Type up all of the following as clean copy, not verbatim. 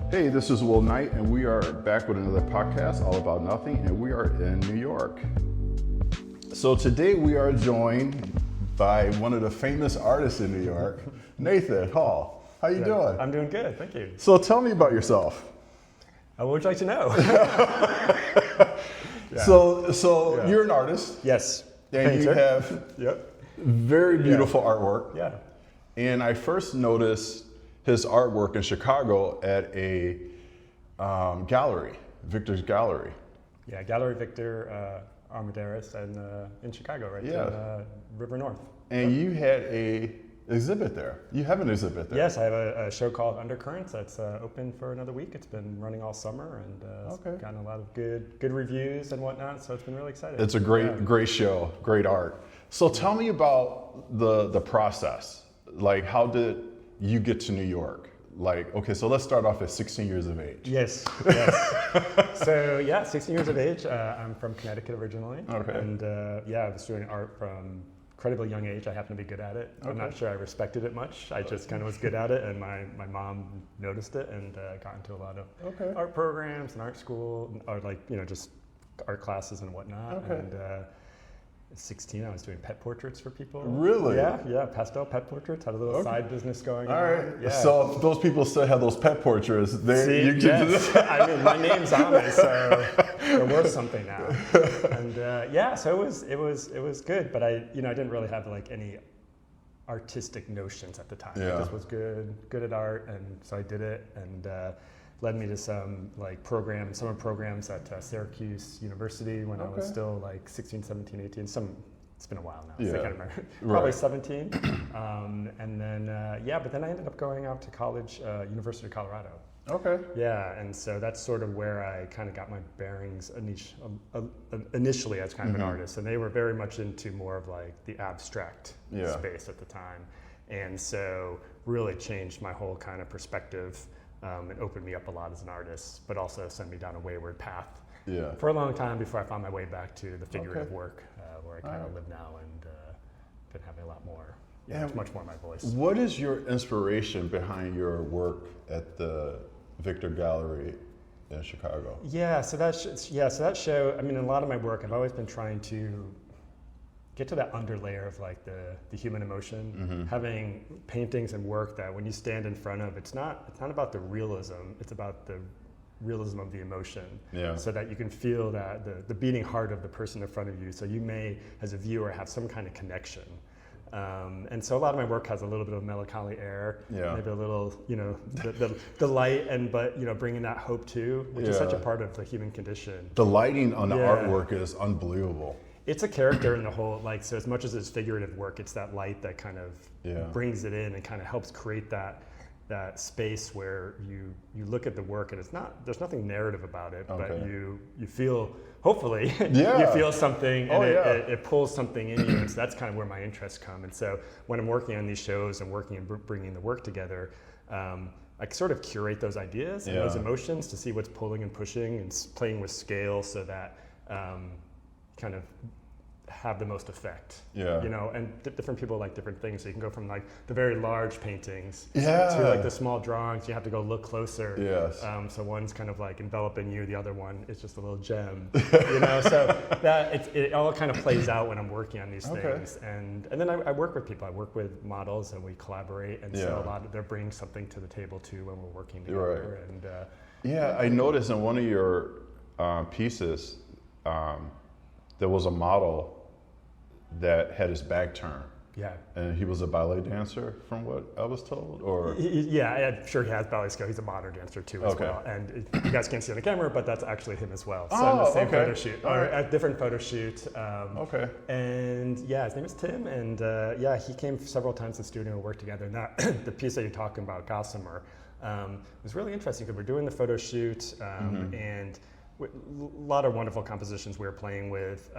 Hey, this is Will Knight, and we are back with another podcast all about nothing, and we are in New York. So today we are joined by one of the famous artists in New York, Nathan Hall. How you doing? I'm doing good, thank you. So tell me about yourself. What would you like to know? Yeah. So you're an artist. Yes. And Painter. you have very beautiful artwork. Yeah. And I first noticed his artwork in Chicago at a gallery, Victor's Gallery. Yeah, Gallery Victor Armendariz in Chicago, right? Yeah. In River North. And you had a exhibit there. You have an exhibit there. Yes, I have a show called Undercurrents that's open for another week. It's been running all summer and it's gotten a lot of good reviews and whatnot, so it's been really exciting. It's a great show, great art. So tell me about the process. Like, how did you get to New York? Like, okay, so let's start off at 16 years of age. Yes. So 16 years of age. I'm from Connecticut originally. Okay. And I was doing art from incredibly young age. I happen to be good at it. Okay. I'm not sure I respected it much. I just kind of was good at it, and my mom noticed it and got into a lot of art programs and art school, or just art classes and whatnot. Okay. And at 16, I was doing pet portraits for people. Really? Yeah, pastel pet portraits. Had a little side business going on. All right. Yeah. So if those people still have those pet portraits, Yes. I mean, my name's on it, so they're worth something now. And so it was good, but I didn't really have like any artistic notions at the time. Yeah. I just was good at art, and so I did it, and led me to some like summer programs at Syracuse University when I was still like 16, 17, 18. It's been a while now, so I can't remember. Probably 17. And then, but then I ended up going out to college, University of Colorado. Okay. Yeah, and so that's sort of where I kind of got my bearings initially as kind of an artist. And they were very much into more of like the abstract space at the time. And so really changed my whole kind of perspective and opened me up a lot as an artist, but also sent me down a wayward path for a long time before I found my way back to the figurative work where I kind of live now, and been having a lot more, much more my voice. What is your inspiration behind your work at the Victor Gallery in Chicago? So that show, I mean, in a lot of my work, I've always been trying to get to that underlayer of like the human emotion, having paintings and work that when you stand in front of, it's not about the realism, it's about the realism of the emotion, so that you can feel that the beating heart of the person in front of you, so you may, as a viewer, have some kind of connection. And so a lot of my work has a little bit of melancholy air, maybe a little, the light, but bringing that hope too, which is such a part of the human condition. The lighting on the artwork is unbelievable. It's a character in the whole, so as much as it's figurative work, it's that light that kind of brings it in and kind of helps create that space where you look at the work and there's nothing narrative about it, but you feel, hopefully, you feel something, and it pulls something in you, and so that's kind of where my interests come. And so when I'm working on these shows and working and bringing the work together, I sort of curate those ideas and those emotions to see what's pulling and pushing and playing with scale so that kind of have the most effect, and different people like different things. So you can go from like the very large paintings to like the small drawings. You have to go look closer. So one's kind of like enveloping you, the other one is just a little gem, so that it all kind of plays out when I'm working on these things. And then I work with people. I work with models and we collaborate, and so a lot of, they're bringing something to the table too when we're working together. And I noticed in one of your pieces there was a model that had his back turned. And he was a ballet dancer, from what I was told, or? I'm sure he has ballet skill. He's a modern dancer too as well. And you guys can't see on the camera, but that's actually him as well. So in the same photo shoot, or a different photo shoot. And his name is Tim, and he came several times to the studio and worked together. And that, the piece that you're talking about, Gossamer, was really interesting because we're doing the photo shoot, and a lot of wonderful compositions we were playing with.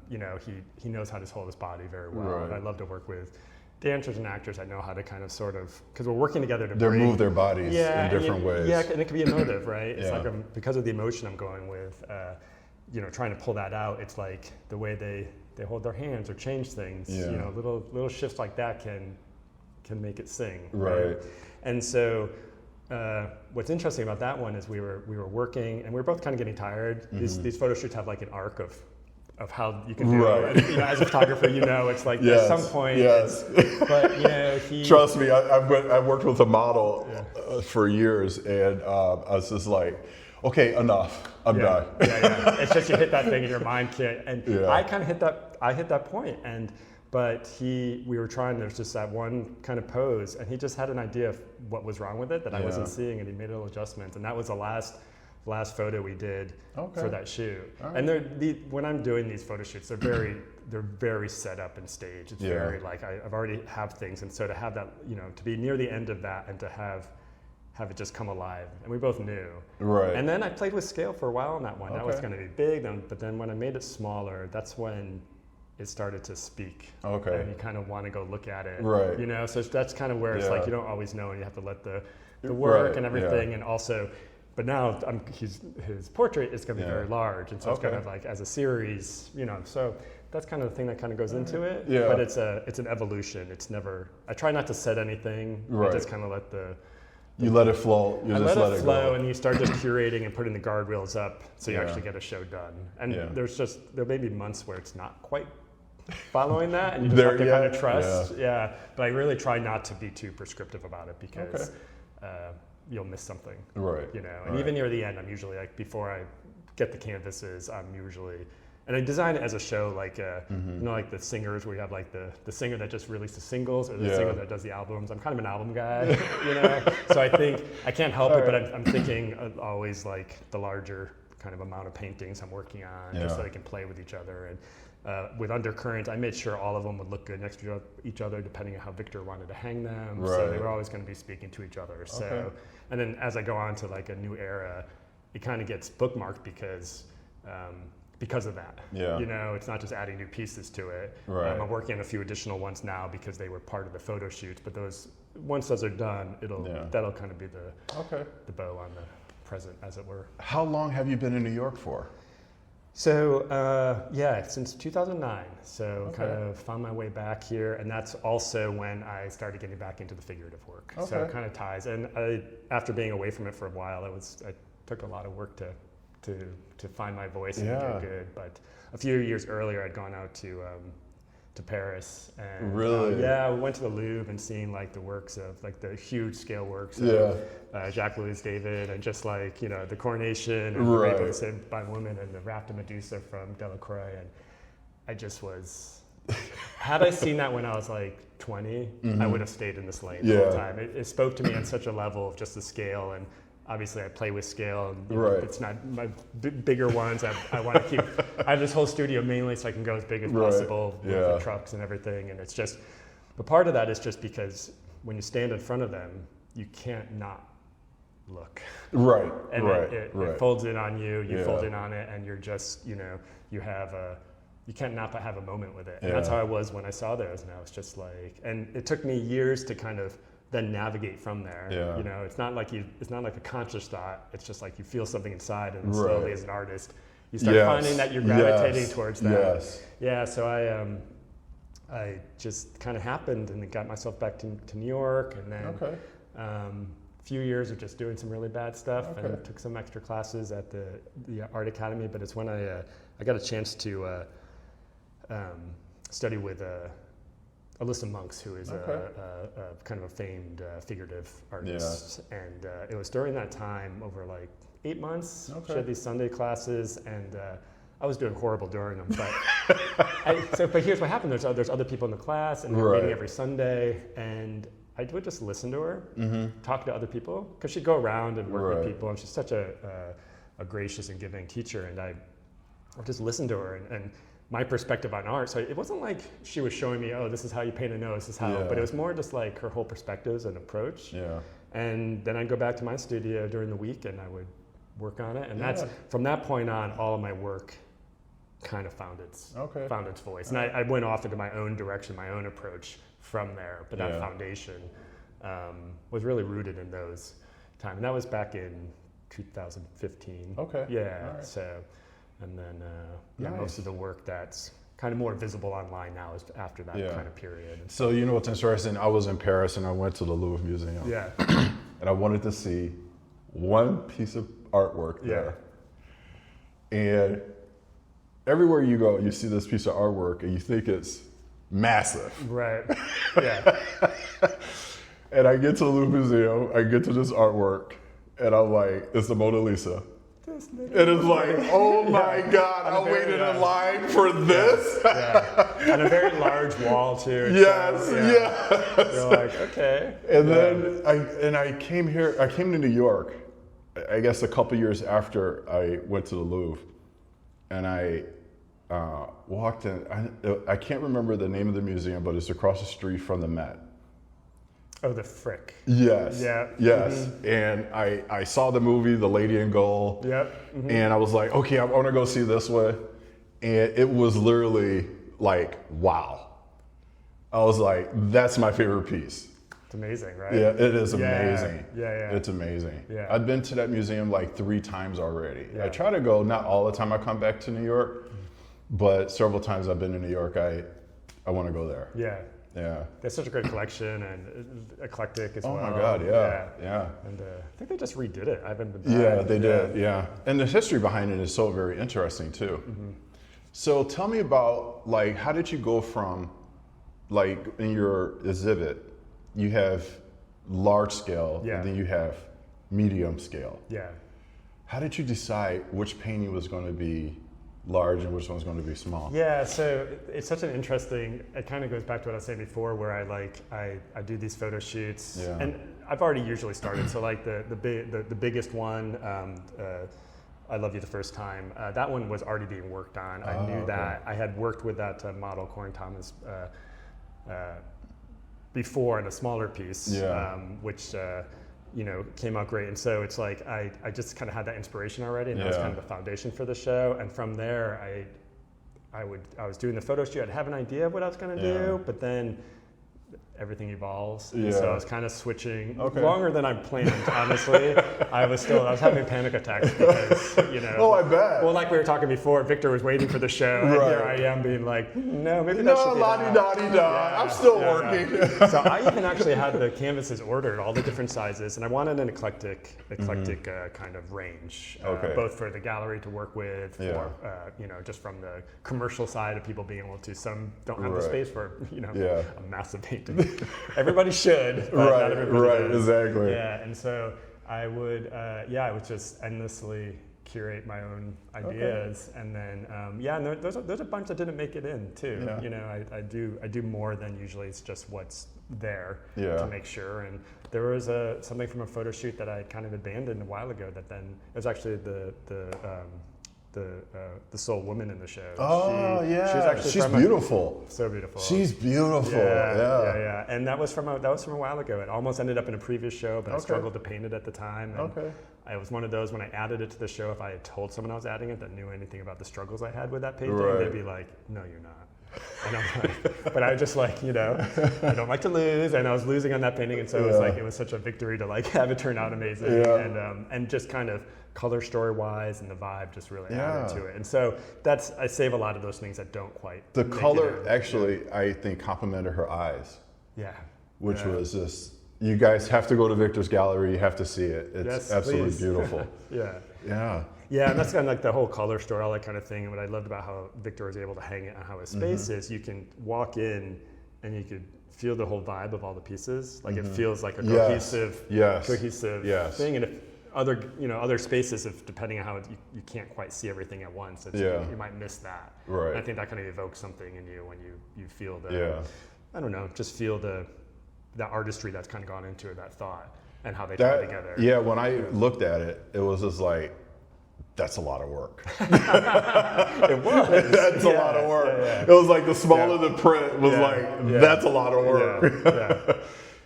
He knows how to hold his body very well. And I love to work with dancers and actors that know how to kind of sort of, because we're working together to move their bodies in different ways. Yeah, and it can be emotive, right? It's like because of the emotion I'm going with, trying to pull that out. It's like the way they hold their hands or change things. Little shifts like that can make it sing. Right. And so what's interesting about that one is we were working and we were both kind of getting tired. These photo shoots have like an arc of how you can do it. And, as a photographer, it's like at some point. Yes. But trust me, I've worked with a model for years, and I was just like, okay, enough. I'm done. It's just you hit that thing and your mind can't. And I kind of hit that. I hit that point, but we were trying. There's just that one kind of pose, and he just had an idea of what was wrong with it that I wasn't seeing, and he made a little adjustment, and that was the last photo we did for that shoot. Right. And when I'm doing these photo shoots, they're very set up and staged. It's very like I've already have things, and so to have that, to be near the end of that and to have it just come alive, and we both knew. Right. And then I played with scale for a while on that one. That was going to be big, but then when I made it smaller, that's when it started to speak. Okay. And you kind of want to go look at it. Right. So that's kind of where it's like you don't always know, and you have to let the work and everything, and also. But now his portrait is going to be very large, and so it's kind of like as a series, So that's kind of the thing that kind of goes into it. Yeah. But it's an evolution. It's never. I try not to set anything. Right. I just kind of let you let it flow. You just let it flow, go. and you start just curating and putting the guardrails up, so you actually get a show done. And there may be months where it's not quite following that, and you just have to kind of trust. Yeah. But I really try not to be too prescriptive about it because. You'll miss something, right? And even near the end, I'm usually like before I get the canvases, I'm usually, and I design it as a show, like like the singers where you have like the singer that just released the singles or the singer that does the albums. I'm kind of an album guy, So I think I can't help it, but I'm thinking of always like the larger kind of amount of paintings I'm working on, just so they can play with each other. And with undercurrents, I made sure all of them would look good next to each other, depending on how Victor wanted to hang them. Right. So they were always going to be speaking to each other. So, and then as I go on to like a new era, it kind of gets bookmarked because of that. Yeah. It's not just adding new pieces to it. Right. I'm working on a few additional ones now because they were part of the photo shoots. But once those are done, that'll kind of be the bow on the present, as it were. How long have you been in New York for? So, since 2009. So kind of found my way back here. And that's also when I started getting back into the figurative work. Okay. So it kind of ties. And after being away from it for a while, I took a lot of work to find my voice and do good. But a few years earlier, I'd gone out to Paris. And, really? We went to the Louvre and seen like the works of like the huge scale works of Jacques-Louis David, and just like the Coronation and the Rape of the Saved by Woman and the Raft of Medusa from Delacroix. And I just was, had I seen that when I was like 20, I would have stayed in this lane the whole time. It spoke to me on such a level of just the scale, and obviously I play with scale, and it's not my bigger ones. I want to keep, I have this whole studio mainly so I can go as big as possible with the trucks and everything. And it's just, but part of that is just because when you stand in front of them, you can't not look. Right, and it folds in on you, you fold in on it, and you're just, you can't not have a moment with it. And that's how I was when I saw those, and I was just like, and it took me years to kind of then navigate from there. Yeah. It's not like a conscious thought. It's just like you feel something inside, and slowly as an artist, you start finding that you're gravitating towards that. Yes. Yeah. So I just kind of happened, and got myself back to New York, and then a few years of just doing some really bad stuff, and took some extra classes at the Art Academy. But it's when I got a chance to study with Alyssa Monks, who is a kind of a famed figurative artist. And it was during that time, over like 8 months, she had these Sunday classes, and I was doing horrible during them. But but here's what happened. There's other people in the class, and we were meeting every Sunday, and I would just listen to her, talk to other people, because she'd go around and work with people, and she's such a gracious and giving teacher, and I would just listen to her, and my perspective on art. So it wasn't like she was showing me, this is how you paint a nose, this is how, but it was more just like her whole perspectives and approach. Yeah. And then I'd go back to my studio during the week, and I would work on it. And that's, from that point on, all of my work kind of found its voice. And I went off into my own direction, my own approach from there. But that foundation was really rooted in those times. And that was back in 2015. Okay. Yeah. Right. So, and then most of the work that's kind of more visible online now is after that kind of period. So what's interesting? I was in Paris and I went to the Louvre Museum. Yeah. and I wanted to see one piece of artwork there. And everywhere you go, you see this piece of artwork and you think it's massive. Right. Yeah. And I get to the Louvre Museum, I get to this artwork, and I'm like, it's the Mona Lisa. And it's like, oh my God, I waited in line for this. And a very large wall too. Yes. You're like, okay. And then I came to New York, I guess a couple years after I went to the Louvre, and I walked in, I can't remember the name of the museum, but it's across the street from the Met. Oh, the Frick. Yes. Yeah. Yes. Mm-hmm. And I saw the movie, The Lady in Gold. Yep. Mm-hmm. And I was like, okay, I want to go see this one. And it was literally like, wow. I was like, that's my favorite piece. It's amazing, right? Yeah, it is amazing. Yeah. It's amazing. Yeah. I've been to that museum like 3 times already. Yeah. I try to go, not all the time I come back to New York, but several times I've been to New York, I want to go there. Yeah. Yeah. They have such a great collection and eclectic as well. Oh my God, yeah. And I think they just redid it. I haven't been back. Yeah, they did, yeah. And the history behind it is so very interesting too. Mm-hmm. So tell me about, like, how did you go from, like, in your exhibit, you have large scale, and then you have medium scale. Yeah. How did you decide which painting was going to be large and which one's going to be small? Yeah, so it's such an interesting, it kind of goes back to what I was saying before, where I do these photo shoots, and I've already usually started. So like the biggest one, I Love You the First Time, that one was already being worked on. I knew that. I had worked with that model, Corin Thomas, before in a smaller piece, which came out great. And so it's like I just kind of had that inspiration already, and that was kind of the foundation for the show. And from there, I was doing the photo shoot. I'd have an idea of what I was going to do, but then everything evolves. And so I was kind of switching longer than I planned, honestly. I was having panic attacks because, Oh, I bet. Well, like we were talking before, Victor was waiting for the show, and here I am being like, no, maybe that should be la-di-da-di-da. I'm still working. So I even actually had the canvases ordered, all the different sizes, and I wanted an eclectic kind of range, both for the gallery to work with, for just from the commercial side of people being able to. Some don't have the space for a massive painting. Everybody should, but not everybody does. Exactly. Yeah, and so I would just endlessly curate my own ideas, and then and there's a bunch that didn't make it in too. I do more than usually it's just what's there to make sure. And there was something from a photo shoot that I kind of abandoned a while ago. That then it was actually the sole woman in the show. She's beautiful. So beautiful. She's beautiful. Yeah. And that was from a while ago. It almost ended up in a previous show, but I struggled to paint it at the time. And I was one of those, when I added it to the show, if I had told someone I was adding it that knew anything about the struggles I had with that painting, they'd be like, "No, you're not." And I'm like, but I was just like, I don't like to lose, and I was losing on that painting, and so it was such a victory to like have it turn out amazing, and just kind of color story wise and the vibe just really added to it. And so I save a lot of those things that don't quite. The color actually, I think, complemented her eyes. Yeah. Which was just, you guys have to go to Victor's gallery. You have to see it. It's absolutely beautiful. Yeah, and that's kind of like the whole color story, all that kind of thing. And what I loved about how Victor was able to hang it and how his space is, you can walk in and you could feel the whole vibe of all the pieces. Like it feels like a cohesive thing. And if other spaces, if depending on how you can't quite see everything at once, you might miss that. Right. And I think that kind of evokes something in you when you feel I don't know, just feel the artistry that's kind of gone into it, that thought, and how they tie together. Yeah, when I looked at it, it was just like, that's a lot of work. It was. That's a lot of work. It was like the smaller the print was that's a lot of work.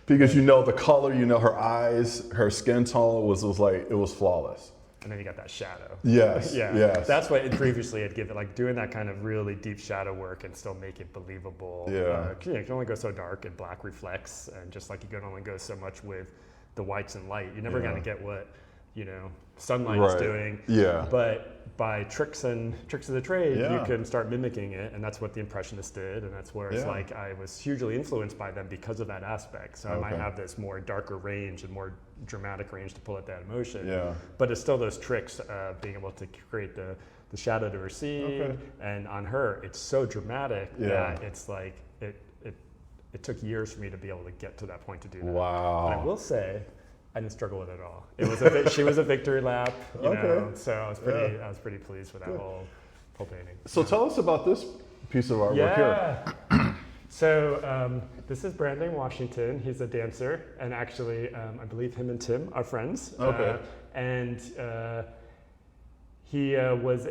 Because the color, her eyes, her skin tone was like, it was flawless. And then you got that shadow. Yes. That's what previously had given, like doing that kind of really deep shadow work and still make it believable. You can only go so dark, and black reflects, and just like you can only go so much with the whites and light. You're never going to get what sunlight is doing. But by tricks of the trade, Yeah. you can start mimicking it, and that's what the Impressionists did, and that's where it's like I was hugely influenced by them because of that aspect. So I might have this more darker range and more dramatic range to pull at that emotion. Yeah. But it's still those tricks of being able to create the shadow to recede, and on her, it's so dramatic that it's like it took years for me to be able to get to that point to do that. Wow. And I will say, I didn't struggle with it at all. It was she was a victory lap, you know. So I was pretty pleased with that whole painting. So tell us about this piece of artwork here. So this is Brandon Washington. He's a dancer, and actually, I believe him and Tim are friends. Okay. And he was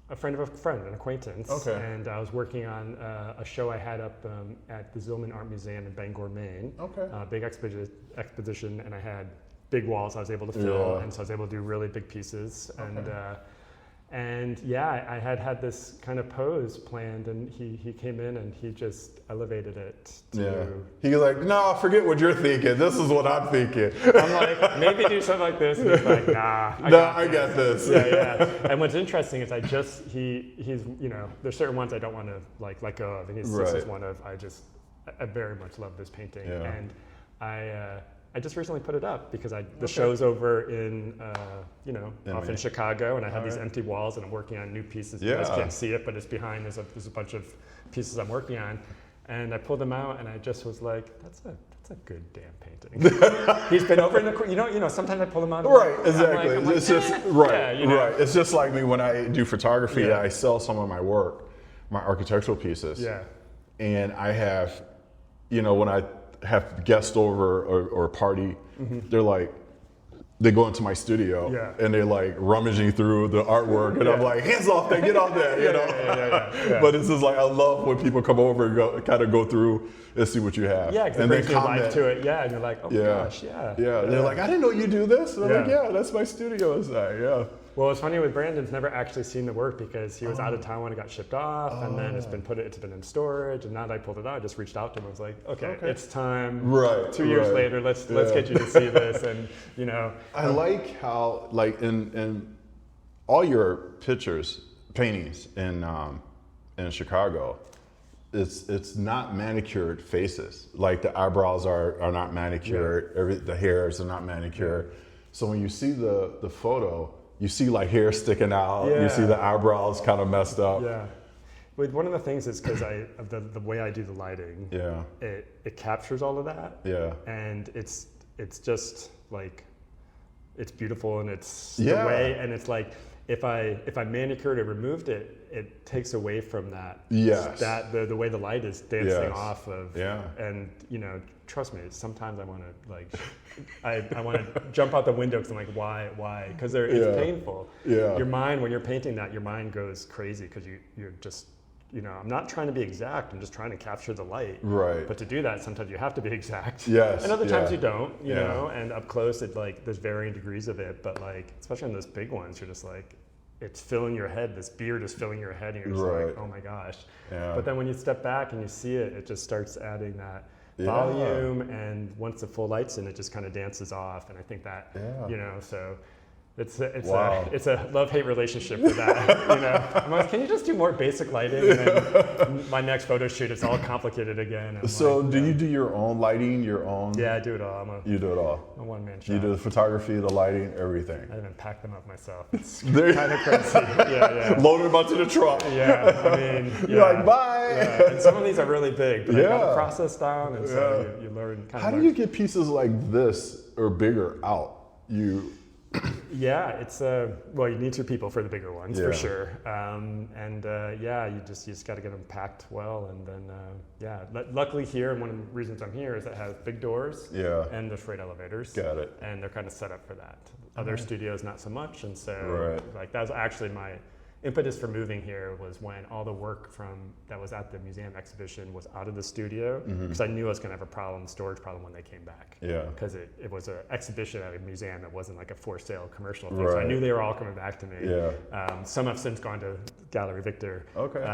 a friend of a friend, an acquaintance. Okay. And I was working on a show I had up at the Zillman Art Museum in Bangor, Maine. Okay. Big expedition, and I had big walls I was able to fill, and so I was able to do really big pieces. And I had this kind of pose planned, and he came in and he just elevated it to... He was like, no, forget what you're thinking. This is what I'm thinking. I'm like, maybe do something like this. And he's like, nah, I got this. And what's interesting is he's, you know, there's certain ones I don't want to like let go of. And this is one of, I very much love this painting. Yeah. And I just recently put it up because the show's over in, off in Chicago, and I have these empty walls, and I'm working on new pieces. You guys can't see it, but it's behind. There's a bunch of pieces I'm working on, and I pulled them out, and I just was like, that's a good damn painting. He's been over in the, you know. Sometimes I pull them out. Right, exactly. I'm like, It's just right. It's just like me when I do photography. I sell some of my work, my architectural pieces. Yeah. And I have, when I have guests over or a party, they're like, they go into my studio and they're like rummaging through the artwork, and I'm like, hands off that, get off that, you know. But it's just like, I love when people come over and go through and see what you have. Yeah, because it brings new life to it. Yeah, and you're like, oh my gosh, They're like, I didn't know you do this. And I'm like, yeah, that's my studio inside. Well, it's funny with Brandon's never actually seen the work because he was out of town when it got shipped off, and then it's been in storage, and now that I pulled it out, I just reached out to him and was like, okay. It's time. Right. 2 years later, let's get you to see this, and I like how in all your pictures, paintings in Chicago, it's not manicured faces. Like the eyebrows are not manicured, the hairs are not manicured. So when you see the photo, you see like hair sticking out. You see the eyebrows kind of messed up. Yeah. But one of the things is because of the way I do the lighting. Yeah. It captures all of that. Yeah. And it's just like, it's beautiful, and it's the way, and it's like if I manicured or removed it, it takes away from that. Yes. That the way the light is dancing off of. Yeah. And trust me, sometimes I want to like, I want to jump out the window because I'm like, why? Because it's painful. Yeah. Your mind, when you're painting that, your mind goes crazy because you're just, I'm not trying to be exact. I'm just trying to capture the light. Right. But to do that, sometimes you have to be exact. Yes. And other times you don't. You know. And up close, there's varying degrees of it. But like, especially on those big ones, you're just like, it's filling your head. This beard is filling your head, and you're just like, oh my gosh. Yeah. But then when you step back and you see it, it just starts adding that volume, and once the full light's in, it just kind of dances off, and I think that so it's a love-hate relationship with that. I'm like, can you just do more basic lighting? And then my next photo shoot, it's all complicated again. So do you do your own lighting, your own? Yeah, I do it all. You do it all. I'm a one-man shop. You do the photography, the lighting, everything. I even pack them up myself. It's kind of crazy. Load them up to the truck. Yeah, I mean, you're like, bye. Yeah. And some of these are really big, but I got the process down, and so you learn. How do you get pieces like this or bigger out? It's well, you need two people for the bigger ones for sure, you just got to get them packed well, and then luckily here, and one of the reasons I'm here is it has big doors and the freight elevators. Got it. And they're kind of set up for that. Other studios not so much, and so like that was actually my impetus for moving here, was when all the work that was at the museum exhibition was out of the studio, because I knew I was going to have a storage problem when they came back. Yeah. Because it was an exhibition at a museum. It wasn't like a for sale commercial thing. Right. So I knew they were all coming back to me. Yeah. Some have since gone to Gallery Victor. Okay.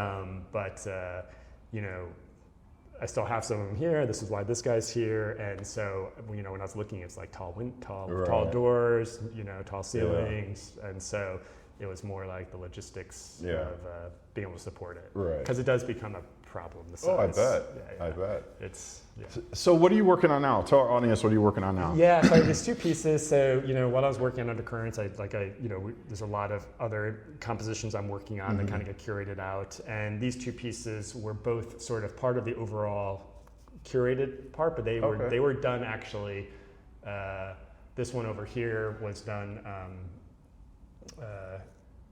I still have some of them here. This is why this guy's here. And so, when I was looking, it's like tall doors, tall ceilings. And so it was more like the logistics Yeah. of being able to support it. Right. Because it does become a problem. The size. Oh, I bet. Yeah. I bet. It's, yeah. So what are you working on now? Tell our audience, what are you working on now? Yeah, so there's two pieces. So, while I was working on undercurrents, there's a lot of other compositions I'm working on that kind of get curated out. And these two pieces were both sort of part of the overall curated part, but they were done actually. This one over here was done.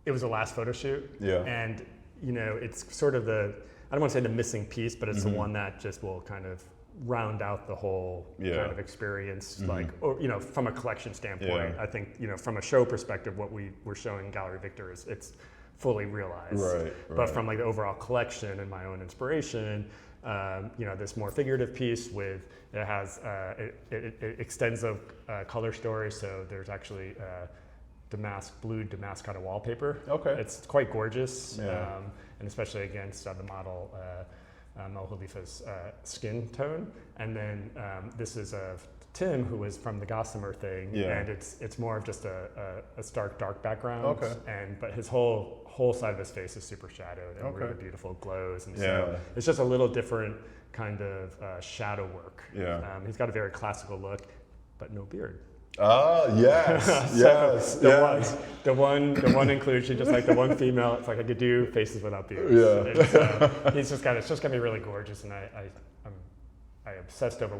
It was the last photo shoot. Yeah. And it's sort of I don't want to say the missing piece, but it's the one that just will kind of round out the whole kind of experience, from a collection standpoint. Yeah. I think, from a show perspective, what we were showing Gallery Victor it's fully realized. Right. But from like the overall collection and my own inspiration, this more figurative piece it has, it extends the color story. So there's actually blue damask kind of wallpaper. Okay. It's quite gorgeous. Yeah. And especially against the model Mel Khalifa's skin tone. And then this is Tim, who was from the Gossamer thing, and it's more of just a stark dark background. Okay. But his whole side of his face is super shadowed and really beautiful glows, and so it's just a little different kind of shadow work. Yeah. He's got a very classical look, but no beard. Ah, yes, yes. The one inclusion, just like the one female, it's like I could do faces without beards. Yeah. And so it's just gonna be really gorgeous, and I obsessed over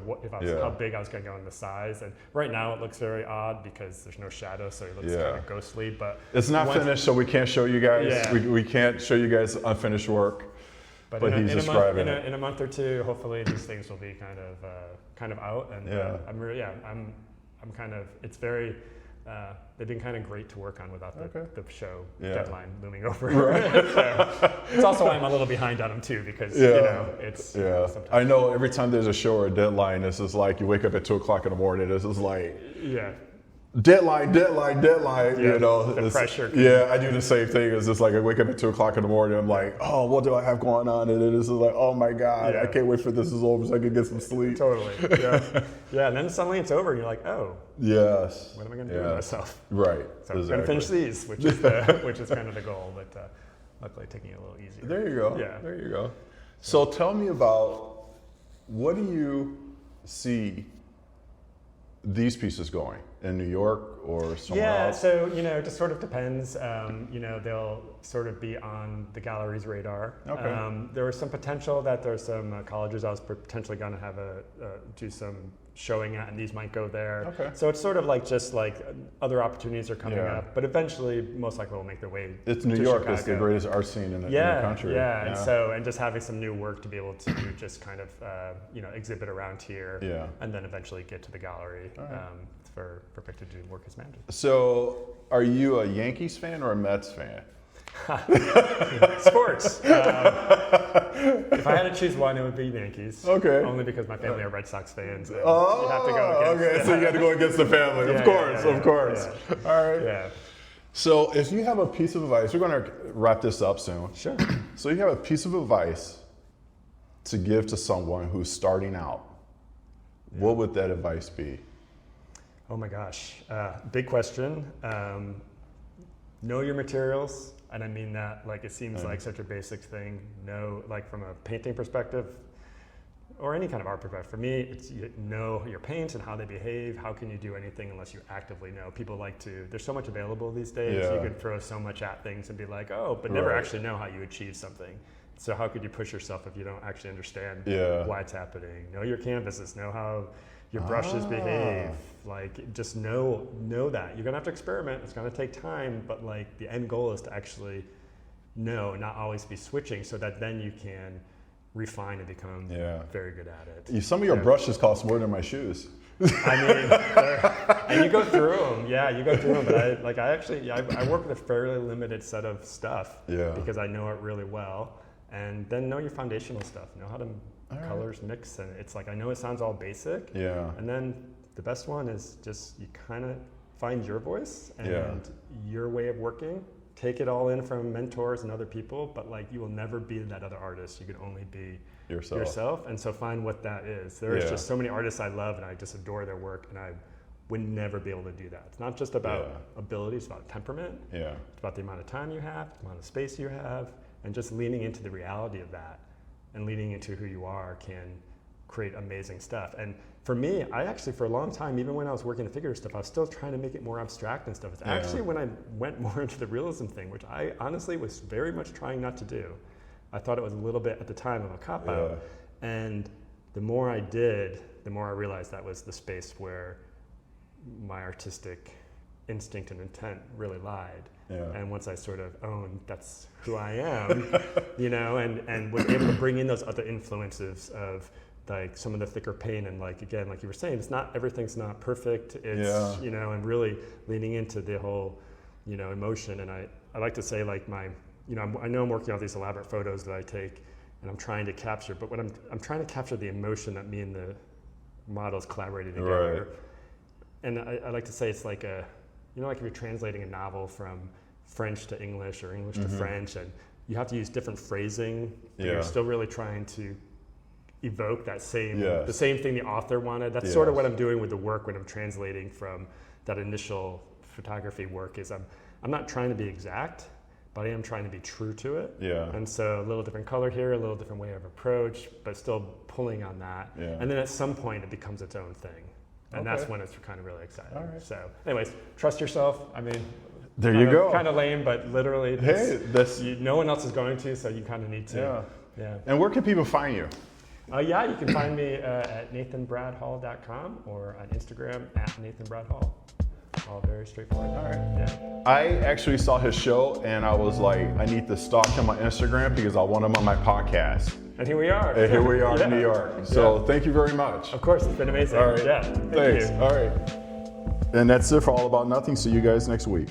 how big I was gonna go in the size. And right now it looks very odd because there's no shadow, so it looks kind of ghostly. But it's not finished, so we can't show you guys. Yeah. We can't show you guys unfinished work. But he's describing it. In a month or two, hopefully these things will be kind of out. And I'm kind of, it's very, they've been kind of great to work on without the show deadline looming over. Right. So it's also why I'm a little behind on them too, because it's I know every time there's a show or a deadline, this is like you wake up at 2:00 in the morning. This is like deadline. The pressure. Yeah, I do the same thing. It's just like I wake up at 2:00 in the morning. I'm like, oh, what do I have going on? And then this is like, oh my God, I can't wait for this is over so I can get some sleep. Totally. Yeah. And then suddenly it's over, and you're like, oh. Yes. What am I going to do with myself? Right. So I'm going to finish these, which is kind of the goal. But luckily, taking it a little easier. There you go. Yeah. There you go. So tell me about, what do you see these pieces going in New York or somewhere else? So it just sort of depends. They'll sort of be on the gallery's radar. Okay. There was some potential that there's some colleges I was potentially going to have do some showing at, and these might go there. Okay. So it's sort of like just like other opportunities are coming up, but eventually most likely will make their way. It's New York. It's the greatest art scene in the country. Yeah. And just having some new work to be able to just kind of exhibit around here, and then eventually get to the gallery for Victor to do work as manager. So, are you a Yankees fan or a Mets fan? Sports. If I had to choose one, it would be Yankees. Okay. Only because my family are Red Sox fans. And Oh, you have to go against okay. So you have to go against the family. Of course. All right. Yeah. So if you have a piece of advice, we're going to wrap this up soon. Sure. So you have a piece of advice to give to someone who's starting out. What would that advice be? Oh my gosh. Big question. Know your materials. And I mean that, like, it seems like such a basic thing. Know, like, from a painting perspective, or any kind of art perspective. For me, it's know your paints and how they behave. How can you do anything unless you actively know? People like to, there's so much available these days. You can throw so much at things and be like, oh, but never actually know how you achieve something. So how could you push yourself if you don't actually understand why it's happening? Know your canvases, know how your brushes behave. Like, just know that. You're gonna have to experiment, it's gonna take time, but like the end goal is to actually know, not always be switching, so that then you can refine and become very good at it. Some of your brushes cost more than my shoes. I mean, and you go through them. Yeah, you go through them. But I work with a fairly limited set of stuff because I know it really well. And then know your foundational stuff. Know how to colors mix. And it's like, I know it sounds all basic. Yeah. And then the best one is just you kind of find your voice and your way of working. Take it all in from mentors and other people, but like you will never be that other artist. You can only be yourself. And so find what that is. There is just so many artists I love and I just adore their work, and I would never be able to do that. It's not just about ability, it's about temperament. Yeah. It's about the amount of time you have, the amount of space you have, and just leaning into the reality of that and leaning into who you are can create amazing stuff. And for me, I actually, for a long time, even when I was working the figurative stuff, I was still trying to make it more abstract and stuff. It's actually when I went more into the realism thing, which I honestly was very much trying not to do. I thought it was a little bit at the time of a cop-out. And the more I did, the more I realized that was the space where my artistic instinct and intent really lied. And once I sort of owned that's who I am, you know, and was able to bring in those other influences of like some of the thicker paint and like, again, like you were saying, everything's not perfect. It's, you know, and really leaning into the whole, you know, emotion. And I like to say like you know, I know I'm working on these elaborate photos that I take and I'm trying to capture, but what I'm trying to capture the emotion that me and the models collaborated together. Right. And I like to say it's like you know, like if you're translating a novel from French to English or English to French, and you have to use different phrasing, but you're still really trying to evoke that the same thing the author wanted. That's sort of what I'm doing with the work when I'm translating from that initial photography work. Is I'm not trying to be exact, but I am trying to be true to it. And so a little different color here, a little different way of approach, but still pulling on that. And then at some point it becomes its own thing. And that's when it's kind of really exciting. All right. So anyways, trust yourself. I mean, there you go. Kind of lame, but literally no one else is going to, so you kind of need to. And where can people find you? You can find me at nathanbradhall.com or on Instagram at nathanbradhall. All very straightforward. All right. I actually saw his show and I was like, I need to stalk him on Instagram because I want him on my podcast. And here we are. And here we are in New York. So thank you very much. Of course, it's been amazing. All right. Yeah. Thanks. All right. And that's it for All About Nothing. See you guys next week.